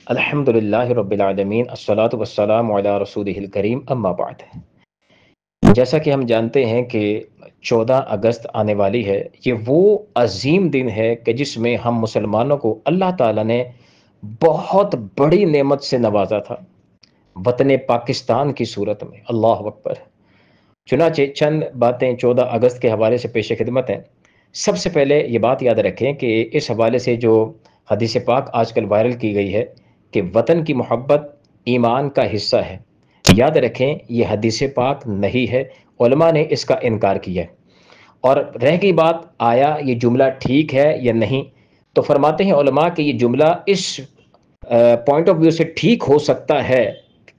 الحمدللہ رب العالمین الصلاۃ والسلام علی رسولہ الکریم اما بعد۔ جیسا کہ ہم جانتے ہیں کہ 14 اگست آنے والی ہے، یہ وہ عظیم دن ہے کہ جس میں ہم مسلمانوں کو اللہ تعالیٰ نے بہت بڑی نعمت سے نوازا تھا، وطن پاکستان کی صورت میں۔ اللہ اکبر۔ چنانچہ چند باتیں 14 اگست کے حوالے سے پیش خدمت ہیں۔ سب سے پہلے یہ بات یاد رکھیں کہ اس حوالے سے جو حدیث پاک آج کل وائرل کی گئی ہے کہ وطن کی محبت ایمان کا حصہ ہے، یاد رکھیں یہ حدیث پاک نہیں ہے، علماء نے اس کا انکار کیا ہے۔ اور رہ گئی بات آیا یہ جملہ ٹھیک ہے یا نہیں، تو فرماتے ہیں علماء کہ یہ جملہ اس پوائنٹ آف ویو سے ٹھیک ہو سکتا ہے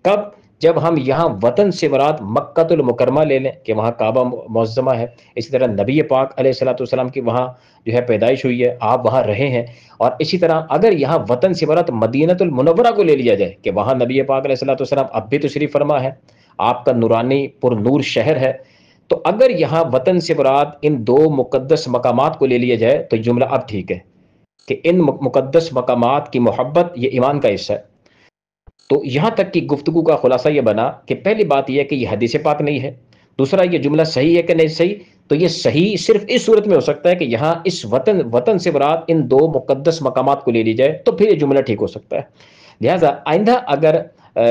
کب، جب ہم یہاں وطن سے مراد مکۃ المکرمہ لے لیں کہ وہاں کعبہ معظمہ ہے، اسی طرح نبی پاک علیہ الصلوۃ والسلام کی وہاں جو ہے پیدائش ہوئی ہے، آپ وہاں رہے ہیں، اور اسی طرح اگر یہاں وطن سے مراد مدینہ المنورہ کو لے لیا جائے کہ وہاں نبی پاک علیہ الصلوۃ والسلام اب بھی تشریف فرما ہے، آپ کا نورانی پر نور شہر ہے، تو اگر یہاں وطن سے مراد ان دو مقدس مقامات کو لے لیا جائے تو جملہ اب ٹھیک ہے کہ ان مقدس مقامات کی محبت یہ ایمان کا حصہ ہے۔ تو یہاں تک کی گفتگو کا خلاصہ یہ بنا کہ پہلی بات یہ ہے کہ یہ حدیث پاک نہیں ہے، دوسرا یہ جملہ صحیح ہے کہ نہیں صحیح، تو یہ صحیح صرف اس صورت میں ہو سکتا ہے کہ یہاں اس وطن سے مراد ان دو مقدس مقامات کو لے لی جائے تو پھر یہ جملہ ٹھیک ہو سکتا ہے۔ لہٰذا آئندہ اگر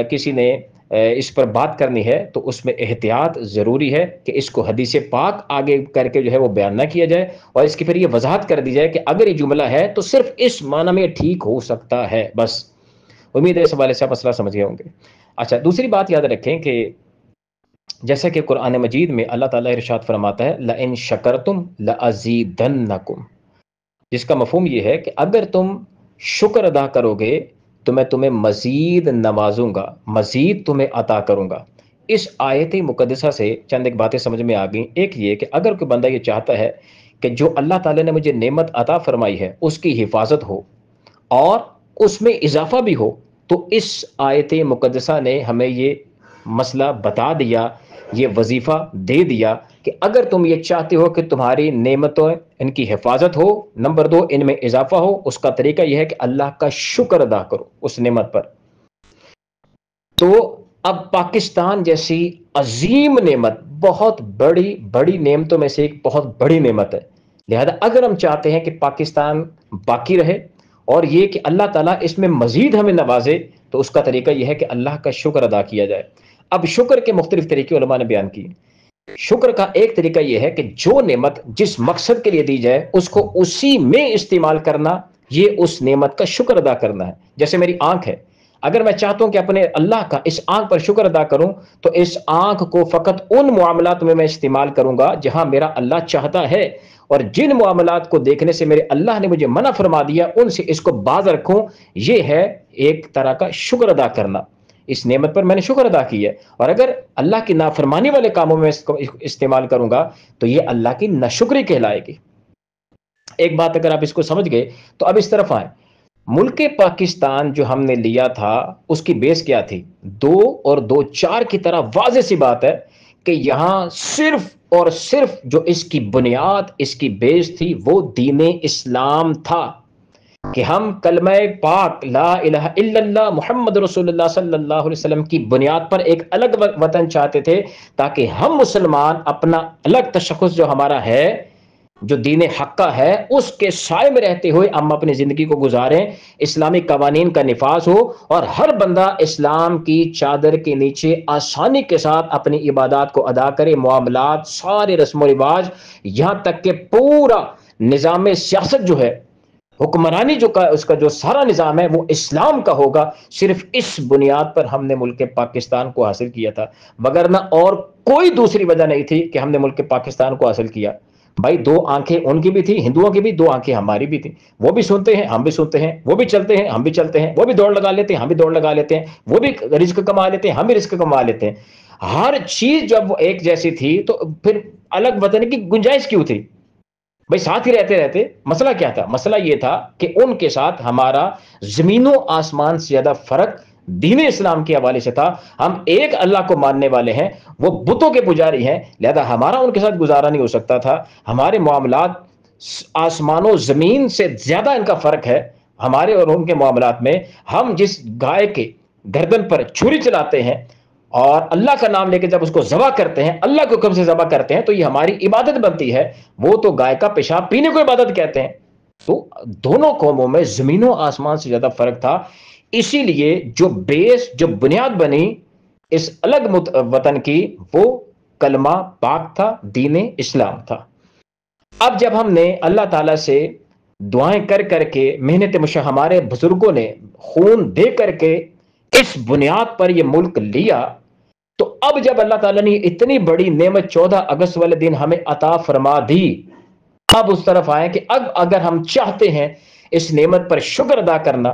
کسی نے اس پر بات کرنی ہے تو اس میں احتیاط ضروری ہے کہ اس کو حدیث پاک آگے کر کے جو ہے وہ بیان نہ کیا جائے، اور اس کی پھر یہ وضاحت کر دی جائے کہ اگر یہ جملہ ہے تو صرف اس معنی میں ٹھیک ہو سکتا ہے بس۔ امید ہے اس حوالے سے آپ مسئلہ سمجھ گئے ہوں گے۔ اچھا، دوسری بات یاد رکھیں کہ جیسا کہ قرآن مجید میں اللہ تعالیٰ ارشاد فرماتا ہے لَإِن شَكَرْتُمْ لَأَزِيدَنَّكُمْ، جس کا مفہوم یہ ہے کہ اگر تم شکر ادا کرو گے تو میں تمہیں مزید نوازوں گا، مزید تمہیں عطا کروں گا۔ اس آیت مقدسہ سے چند ایک باتیں سمجھ میں آ گئیں۔ ایک یہ کہ اگر کوئی بندہ یہ چاہتا ہے کہ جو اللہ تعالیٰ نے مجھے نعمت عطا فرمائی ہے اس کی حفاظت ہو اور اس میں اضافہ بھی ہو، تو اس آیت مقدسہ نے ہمیں یہ مسئلہ بتا دیا، یہ وظیفہ دے دیا کہ اگر تم یہ چاہتے ہو کہ تمہاری نعمتوں ان کی حفاظت ہو، نمبر 2 ان میں اضافہ ہو، اس کا طریقہ یہ ہے کہ اللہ کا شکر ادا کرو اس نعمت پر۔ تو اب پاکستان جیسی عظیم نعمت، بہت بڑی نعمتوں میں سے ایک بہت بڑی نعمت ہے، لہذا اگر ہم چاہتے ہیں کہ پاکستان باقی رہے اور یہ کہ اللہ تعالیٰ اس میں مزید ہمیں نوازے، تو اس کا طریقہ یہ ہے کہ اللہ کا شکر ادا کیا جائے۔ اب شکر کے مختلف طریقے علماء نے بیان کیے۔ شکر کا ایک طریقہ یہ ہے کہ جو نعمت جس مقصد کے لیے دی جائے اس کو اسی میں استعمال کرنا، یہ اس نعمت کا شکر ادا کرنا ہے۔ جیسے میری آنکھ ہے، اگر میں چاہتا ہوں کہ اپنے اللہ کا اس آنکھ پر شکر ادا کروں تو اس آنکھ کو فقط ان معاملات میں استعمال کروں گا جہاں میرا اللہ چاہتا ہے، اور جن معاملات کو دیکھنے سے میرے اللہ نے مجھے منع فرما دیا ان سے اس کو باز رکھوں۔ یہ ہے ایک طرح کا شکر ادا کرنا، اس نعمت پر میں نے شکر ادا کی ہے۔ اور اگر اللہ کی نافرمانی والے کاموں میں اس کو استعمال کروں گا تو یہ اللہ کی ناشکری کہلائے گی۔ ایک بات اگر آپ اس کو سمجھ گئے تو اب اس طرف آئیں۔ ملک پاکستان جو ہم نے لیا تھا اس کی بیس کیا تھی؟ 2 اور 2 4 کی طرح واضح سی بات ہے کہ یہاں صرف اور صرف جو اس کی بنیاد، اس کی بیس تھی وہ دین اسلام تھا کہ ہم کلمہ پاک لا الہ الا اللہ محمد رسول اللہ صلی اللہ علیہ وسلم کی بنیاد پر ایک الگ وطن چاہتے تھے، تاکہ ہم مسلمان اپنا الگ تشخص جو ہمارا ہے، جو دین حق کا ہے، اس کے سائے میں رہتے ہوئے ہم اپنی زندگی کو گزاریں، اسلامی قوانین کا نفاذ ہو اور ہر بندہ اسلام کی چادر کے نیچے آسانی کے ساتھ اپنی عبادات کو ادا کرے، معاملات، سارے رسم و رواج، یہاں تک کہ پورا نظام سیاست جو ہے، حکمرانی جو کا اس کا جو سارا نظام ہے وہ اسلام کا ہوگا۔ صرف اس بنیاد پر ہم نے ملک پاکستان کو حاصل کیا تھا، وگرنہ اور کوئی دوسری وجہ نہیں تھی کہ ہم نے ملک پاکستان کو حاصل کیا۔ بھائی 2 آنکھیں ان کی بھی تھی، ہندوؤں کی بھی 2 آنکھیں ہماری بھی تھیں، وہ بھی سنتے ہیں ہم بھی سنتے ہیں، وہ بھی چلتے ہیں ہم بھی چلتے ہیں، وہ بھی دوڑ لگا لیتے ہیں ہم بھی دوڑ لگا لیتے ہیں، وہ بھی رزق کما لیتے ہیں ہم بھی رزق کما لیتے ہیں۔ ہر چیز جب وہ ایک جیسی تھی تو پھر الگ وطن کی گنجائش کیوں تھی؟ بھائی ساتھ ہی رہتے رہتے مسئلہ کیا تھا؟ مسئلہ یہ تھا کہ ان کے ساتھ ہمارا زمین و آسمان سے زیادہ فرق دین اسلام کے حوالے سے تھا۔ ہم ایک اللہ کو ماننے والے ہیں، وہ بتوں کے پجاری ہیں، لہذا ہمارا ان کے ساتھ گزارا نہیں ہو سکتا تھا۔ ہمارے معاملات آسمان و زمین سے زیادہ ان کا فرق ہے، ہمارے اور ان کے معاملات میں ہم جس گائے کے گردن پر چھری چلاتے ہیں اور اللہ کا نام لے کے جب اس کو ذبح کرتے ہیں، اللہ کے حکم سے ذبح کرتے ہیں، تو یہ ہماری عبادت بنتی ہے۔ وہ تو گائے کا پیشاب پینے کو عبادت کہتے ہیں۔ تو دونوں قوموں میں زمین و آسمان سے زیادہ فرق تھا۔ اسی لیے جو بیس، جو بنیاد بنی اس الگ وطن کی، وہ کلمہ پاک تھا، دین اسلام تھا۔ اب جب ہم نے اللہ تعالیٰ سے دعائیں کر کر کے محنت ہمارے بزرگوں نے خون دے کر کے اس بنیاد پر یہ ملک لیا، تو اب جب اللہ تعالیٰ نے اتنی بڑی نعمت 14 اگست والے دن ہمیں عطا فرما دی، اب اس طرف آئے کہ اب اگر ہم چاہتے ہیں اس نعمت پر شکر ادا کرنا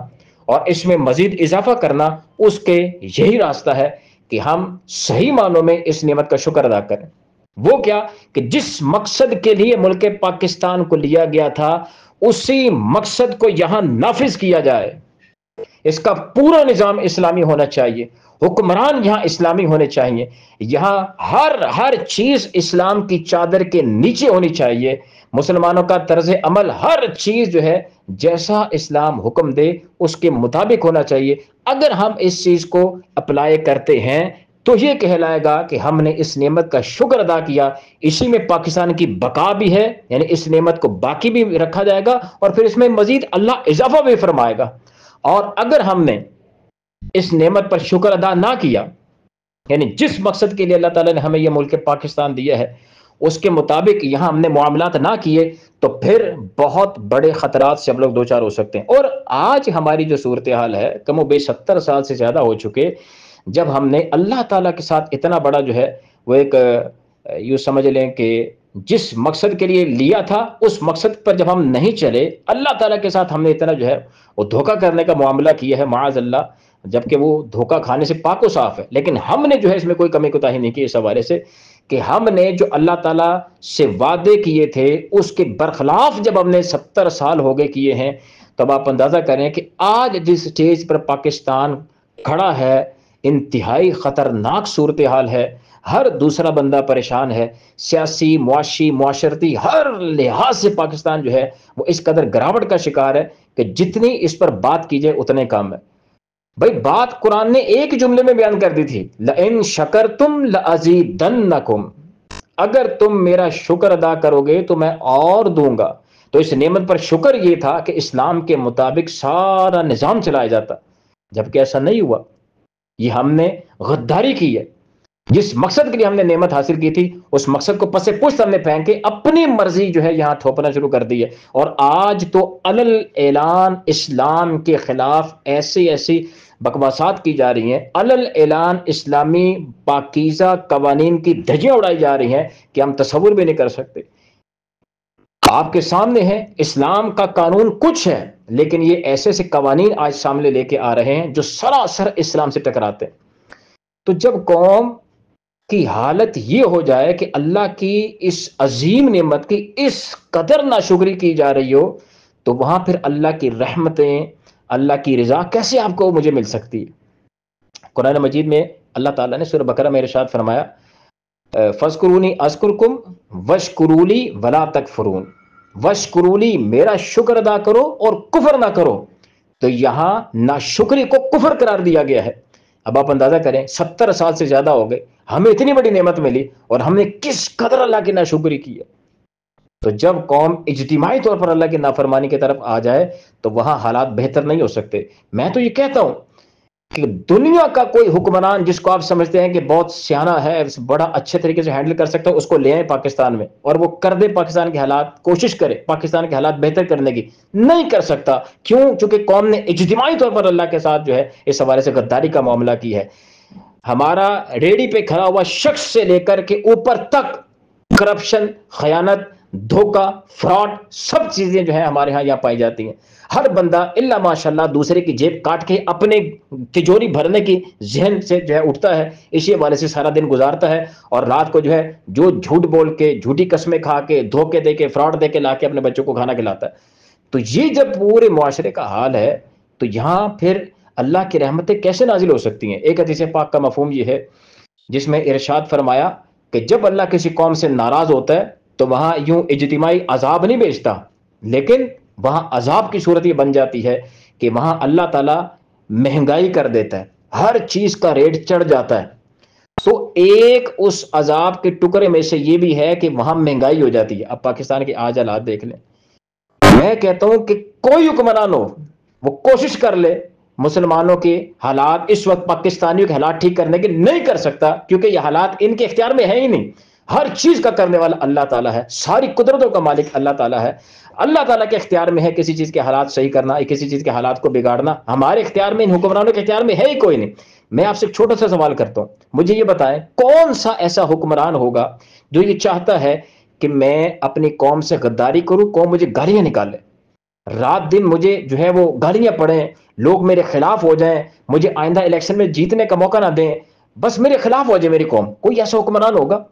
اور اس میں مزید اضافہ کرنا، اس کے یہی راستہ ہے کہ ہم صحیح معنوں میں اس نعمت کا شکر ادا کریں۔ وہ کیا کہ جس مقصد کے لیے ملک پاکستان کو لیا گیا تھا، اسی مقصد کو یہاں نافذ کیا جائے۔ اس کا پورا نظام اسلامی ہونا چاہیے، حکمران یہاں اسلامی ہونے چاہیے، یہاں ہر چیز اسلام کی چادر کے نیچے ہونی چاہیے۔ مسلمانوں کا طرز عمل، ہر چیز جو ہے جیسا اسلام حکم دے اس کے مطابق ہونا چاہیے۔ اگر ہم اس چیز کو اپلائی کرتے ہیں تو یہ کہلائے گا کہ ہم نے اس نعمت کا شکر ادا کیا۔ اسی میں پاکستان کی بقا بھی ہے، یعنی اس نعمت کو باقی بھی رکھا جائے گا اور پھر اس میں مزید اللہ اضافہ بھی فرمائے گا۔ اور اگر ہم نے اس نعمت پر شکر ادا نہ کیا، یعنی جس مقصد کے لیے اللہ تعالیٰ نے ہمیں یہ ملک پاکستان دیا ہے اس کے مطابق یہاں ہم نے معاملات نہ کیے، تو پھر بہت بڑے خطرات سے ہم لوگ دوچار ہو سکتے ہیں۔ اور آج ہماری جو صورتحال ہے، کم و بیش 70 سال سے زیادہ ہو چکے، جب ہم نے اللہ تعالیٰ کے ساتھ اتنا بڑا جو ہے وہ ایک یوں سمجھ لیں کہ جس مقصد کے لیے لیا تھا اس مقصد پر جب ہم نہیں چلے، اللہ تعالیٰ کے ساتھ ہم نے اتنا جو ہے وہ دھوکہ کرنے کا معاملہ کیا ہے، معاذ اللہ، جبکہ وہ دھوکہ کھانے سے پاک و صاف ہے، لیکن ہم نے جو ہے اس میں کوئی کمی کوتاہی نہیں کی اس حوالے سے کہ ہم نے جو اللہ تعالیٰ سے وعدے کیے تھے اس کے برخلاف جب ہم نے 70 سال ہو گئے کیے ہیں، تب آپ اندازہ کریں کہ آج جس سٹیج پر پاکستان کھڑا ہے انتہائی خطرناک صورتحال ہے۔ ہر دوسرا بندہ پریشان ہے، سیاسی، معاشی، معاشرتی ہر لحاظ سے پاکستان جو ہے وہ اس قدر گراوٹ کا شکار ہے کہ جتنی اس پر بات کی جائے اتنے کم ہے۔ بھائی بات قرآن نے ایک جملے میں بیان کر دی تھی، لَإِن شَكَرْتُمْ لَأَزِيدَنَّكُمْ، اگر تم میرا شکر ادا کرو گے تو میں اور دوں گا۔ تو اس نعمت پر شکر یہ تھا کہ اسلام کے مطابق سارا نظام چلایا جاتا، جبکہ ایسا نہیں ہوا۔ یہ ہم نے غداری کی ہے، جس مقصد کے لیے ہم نے نعمت حاصل کی تھی اس مقصد کو پس پشت ہم نے پھینک کے اپنی مرضی جو ہے یہاں تھوپنا شروع کر دی ہے۔ اور آج تو علل اعلان اسلام کے خلاف ایسی بکواسات کی جا رہی ہیں، علل اعلان اسلامی پاکیزہ قوانین کی دھجیاں اڑائی جا رہی ہیں کہ ہم تصور بھی نہیں کر سکتے۔ آپ کے سامنے ہے اسلام کا قانون کچھ ہے، لیکن یہ ایسے قوانین آج سامنے لے کے آ رہے ہیں جو سراسر اسلام سے ٹکراتے ہیں۔ تو جب قوم کی حالت یہ ہو جائے کہ اللہ کی اس عظیم نعمت کی اس قدر ناشکری کی جا رہی ہو، تو وہاں پھر اللہ کی رحمتیں، اللہ کی رضا کیسے آپ کو مجھے مل سکتی ہے؟ قرآن مجید میں اللہ تعالیٰ نے سورہ بقرہ میں ارشاد فرمایا، فَاذْكُرُونِي أَذْكُرْكُمْ وَاشْكُرُوا لِي وَلَا تَكْفُرُونَ، وَاشْكُرُوا لِي میرا شکر ادا کرو اور کفر نہ کرو۔ تو یہاں ناشکری کو کفر قرار دیا گیا ہے۔ اب آپ اندازہ کریں 70 سال سے زیادہ ہو گئے، ہمیں اتنی بڑی نعمت ملی اور ہم نے کس قدر اللہ کی ناشکری کی ہے۔ تو جب قوم اجتماعی طور پر اللہ کی نافرمانی کی طرف آ جائے تو وہاں حالات بہتر نہیں ہو سکتے۔ میں تو یہ کہتا ہوں کہ دنیا کا کوئی حکمران جس کو آپ سمجھتے ہیں کہ بہت سیانہ ہے، بڑا اچھے طریقے سے ہینڈل کر سکتا ہے، اس کو لے آئیں پاکستان میں اور وہ کر دے پاکستان کے حالات، کوشش کرے پاکستان کے حالات بہتر کرنے کی۔ نہیں کر سکتا، کیوں؟ چونکہ قوم نے اجتماعی طور پر اللہ کے ساتھ جو ہے اس حوالے سے غداری کا معاملہ کی ہے۔ ہمارا ریڑھی پہ کھڑا ہوا شخص سے لے کر کے اوپر تک کرپشن، خیانت، دھوکہ، فراڈ، سب چیزیں جو ہیں ہمارے ہاں یہاں پائی جاتی ہیں۔ ہر بندہ الا ماشاءاللہ دوسرے کی جیب کاٹ کے اپنے تجوری بھرنے کی ذہن سے جو ہے اٹھتا ہے، اسی حوالے سے سارا دن گزارتا ہے، اور رات کو جو ہے جو جھوٹ بول کے، جھوٹی قسمیں کھا کے، دھوکے دے کے، فراڈ دے کے لا کے اپنے بچوں کو کھانا کھلاتا ہے۔ تو یہ جب پورے معاشرے کا حال ہے تو یہاں پھر اللہ کی رحمتیں کیسے نازل ہو سکتی ہیں؟ ایک حدیث پاک کا مفہوم یہ ہے جس میں ارشاد فرمایا کہ جب اللہ کسی قوم سے ناراض ہوتا ہے تو وہاں یوں اجتماعی عذاب نہیں بھیجتا، لیکن وہاں عذاب کی صورت یہ بن جاتی ہے کہ وہاں اللہ تعالیٰ مہنگائی کر دیتا ہے، ہر چیز کا ریٹ چڑھ جاتا ہے۔ تو ایک اس عذاب کے ٹکڑے میں سے یہ بھی ہے کہ وہاں مہنگائی ہو جاتی ہے۔ اب پاکستان کے آج حالات دیکھ لیں، میں کہتا ہوں کہ کوئی حکمران ہو وہ کوشش کر لے مسلمانوں کے حالات اس وقت پاکستانیوں کے حالات ٹھیک کرنے کی، نہیں کر سکتا، کیونکہ یہ حالات ان کے اختیار میں ہے ہی نہیں۔ ہر چیز کا کرنے والا اللہ تعالیٰ ہے، ساری قدرتوں کا مالک اللہ تعالیٰ ہے۔ اللہ تعالیٰ کے اختیار میں ہے کسی چیز کے حالات صحیح کرنا، کسی چیز کے حالات کو بگاڑنا، ہمارے اختیار میں، ان حکمرانوں کے اختیار میں ہے ہی کوئی نہیں۔ میں آپ سے ایک چھوٹا سا سوال کرتا ہوں، مجھے یہ بتائیں کون سا ایسا حکمران ہوگا جو یہ چاہتا ہے کہ میں اپنی قوم سے غداری کروں، قوم مجھے گالیاں نکالے، رات دن مجھے جو ہے وہ گالیاں پڑیں، لوگ میرے خلاف ہو جائیں، مجھے آئندہ الیکشن میں جیتنے کا موقع نہ دیں، بس میرے خلاف ہو جائے میری قوم؟ کوئی ایسا حکمران ہوگا؟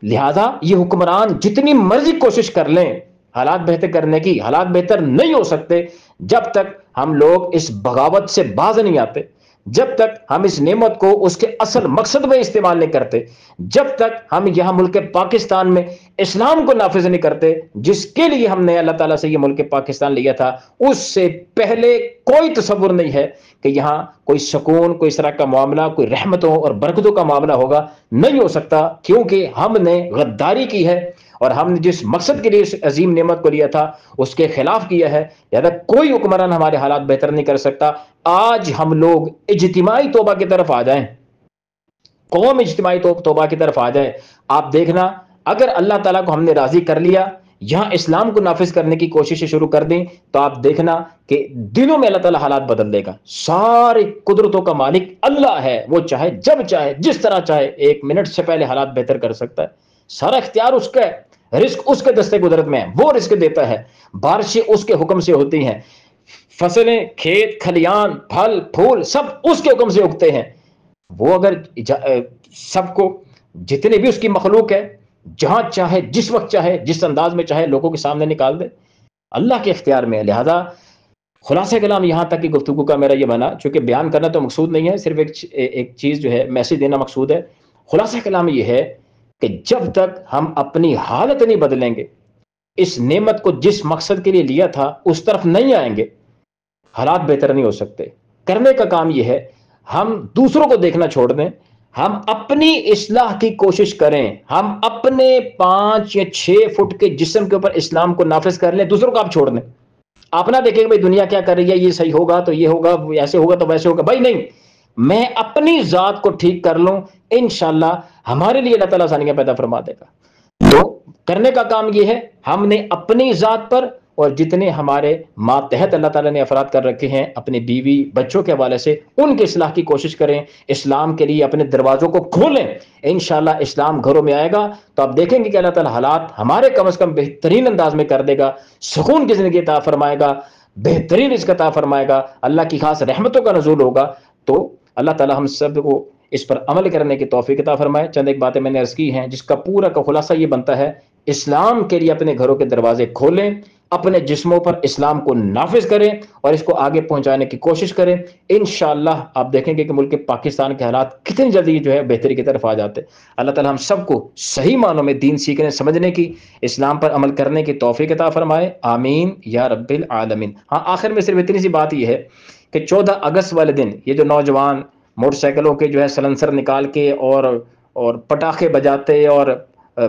لہذا یہ حکمران جتنی مرضی کوشش کر لیں حالات بہتر کرنے کی، حالات بہتر نہیں ہو سکتے جب تک ہم لوگ اس بغاوت سے باز نہیں آتے، جب تک ہم اس نعمت کو اس کے اصل مقصد میں استعمال نہیں کرتے، جب تک ہم یہاں ملک پاکستان میں اسلام کو نافذ نہیں کرتے، جس کے لیے ہم نے اللہ تعالیٰ سے یہ ملک پاکستان لیا تھا۔ اس سے پہلے کوئی تصور نہیں ہے کہ یہاں کوئی سکون، کوئی اس طرح کا معاملہ، کوئی رحمتوں اور برکتوں کا معاملہ ہوگا، نہیں ہو سکتا، کیونکہ ہم نے غداری کی ہے اور ہم نے جس مقصد کے لیے اس عظیم نعمت کو لیا تھا اس کے خلاف کیا ہے۔ لہذا کوئی حکمران ہمارے حالات بہتر نہیں کر سکتا۔ آج ہم لوگ اجتماعی توبہ کی طرف آ جائیں، قوم اجتماعی توبہ کی طرف آ جائے، آپ دیکھنا اگر اللہ تعالیٰ کو ہم نے راضی کر لیا، یہاں اسلام کو نافذ کرنے کی کوششیں شروع کر دیں، تو آپ دیکھنا کہ دنوں میں اللہ تعالیٰ حالات بدل دے گا۔ ساری قدرتوں کا مالک اللہ ہے، وہ چاہے جب چاہے جس طرح چاہے 1 منٹ سے پہلے حالات بہتر کر سکتا ہے، سارا اختیار اس کا ہے، رزق اس کے دستے قدرت میں ہے، وہ رزق دیتا ہے، بارشیں اس کے حکم سے ہوتی ہیں، فصلیں، کھیت کھلیان، پھل پھول سب اس کے حکم سے اگتے ہیں۔ وہ اگر سب کو، جتنے بھی اس کی مخلوق ہے، جہاں چاہے جس وقت چاہے جس انداز میں چاہے لوگوں کے سامنے نکال دے، اللہ کے اختیار میں ہے۔ لہذا خلاصہ کلام یہاں تک کی گفتگو کا میرا یہ بنا، چونکہ بیان کرنا تو مقصود نہیں ہے، صرف ایک چیز جو ہے میسج دینا مقصود ہے۔ خلاصہ کلام یہ ہے کہ جب تک ہم اپنی حالت نہیں بدلیں گے، اس نعمت کو جس مقصد کے لیے لیا تھا اس طرف نہیں آئیں گے، حالات بہتر نہیں ہو سکتے۔ کرنے کا کام یہ ہے ہم دوسروں کو دیکھنا چھوڑ دیں، ہم اپنی اصلاح کی کوشش کریں، ہم اپنے 5 یا 6 فٹ کے جسم کے اوپر اسلام کو نافذ کر لیں، دوسروں کو آپ چھوڑ دیں۔ آپ نہ دیکھیں کہ بھائی دنیا کیا کر رہی ہے، یہ صحیح ہوگا تو یہ ہوگا، ایسے ہوگا تو ویسے ہوگا، بھائی نہیں، میں اپنی ذات کو ٹھیک کر لوں، انشاءاللہ ہمارے لیے اللہ تعالیٰ آسانیاں پیدا فرما دے گا۔ تو کرنے کا کام یہ ہے ہم نے اپنی ذات پر اور جتنے ہمارے ماتحت اللہ تعالیٰ نے افراد کر رکھے ہیں اپنے بیوی بچوں کے حوالے سے، ان کی اصلاح کی کوشش کریں، اسلام کے لیے اپنے دروازوں کو کھولیں، انشاءاللہ اسلام گھروں میں آئے گا تو آپ دیکھیں گے کہ اللہ تعالیٰ حالات ہمارے کم از کم بہترین انداز میں کر دے گا، سکون کی زندگی عطا فرمائے گا، بہترین رزق عطا فرمائے گا، اللہ کی خاص رحمتوں کا نزول ہوگا۔ تو اللہ تعالیٰ ہم سب کو اس پر عمل کرنے کی توفیق عطا فرمائے۔ چند ایک باتیں میں نے عرض کی ہیں جس کا پورا کا خلاصہ یہ بنتا ہے، اسلام کے لیے اپنے گھروں کے دروازے کھولیں، اپنے جسموں پر اسلام کو نافذ کریں اور اس کو آگے پہنچانے کی کوشش کریں، انشاءاللہ آپ دیکھیں گے کہ ملک پاکستان کے حالات کتنی جلدی جو ہے بہتری کی طرف آ جاتے۔ اللہ تعالی ہم سب کو صحیح معنوں میں دین سیکھنے، سمجھنے کی، اسلام پر عمل کرنے کی توفیق عطا فرمائے، آمین یا رب العالمین۔ ہاں آخر میں صرف اتنی سی بات یہ ہے کہ 14 اگست والے دن یہ جو نوجوان موٹر سائیکلوں کے جو ہے سلنسر نکال کے اور پٹاخے بجاتے اور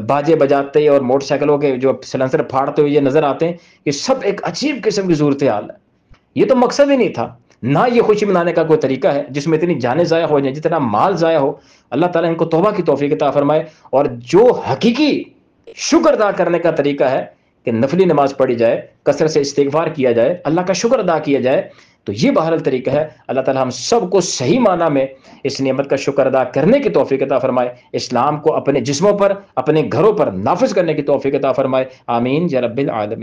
باجے بجاتے اور موٹر سائیکلوں کے جو سلنسر پھاڑتے ہوئے یہ نظر آتے ہیں، یہ سب ایک عجیب قسم کی صورتحال ہے۔ یہ تو مقصد ہی نہیں تھا، نہ یہ خوشی منانے کا کوئی طریقہ ہے جس میں اتنی جانیں ضائع ہو جائیں، جتنا مال ضائع ہو۔ اللہ تعالیٰ ان کو توبہ کی توفیق عطا فرمائے، اور جو حقیقی شکر ادا کرنے کا طریقہ ہے کہ نفلی نماز پڑھی جائے، کثرت سے استغفار کیا جائے، اللہ کا شکر ادا کیا جائے، تو یہ بہرحال طریقہ ہے۔ اللہ تعالیٰ ہم سب کو صحیح معنی میں اس نعمت کا شکر ادا کرنے کی توفیق عطا فرمائے، اسلام کو اپنے جسموں پر، اپنے گھروں پر نافذ کرنے کی توفیق عطا فرمائے، آمین یا رب العالمین۔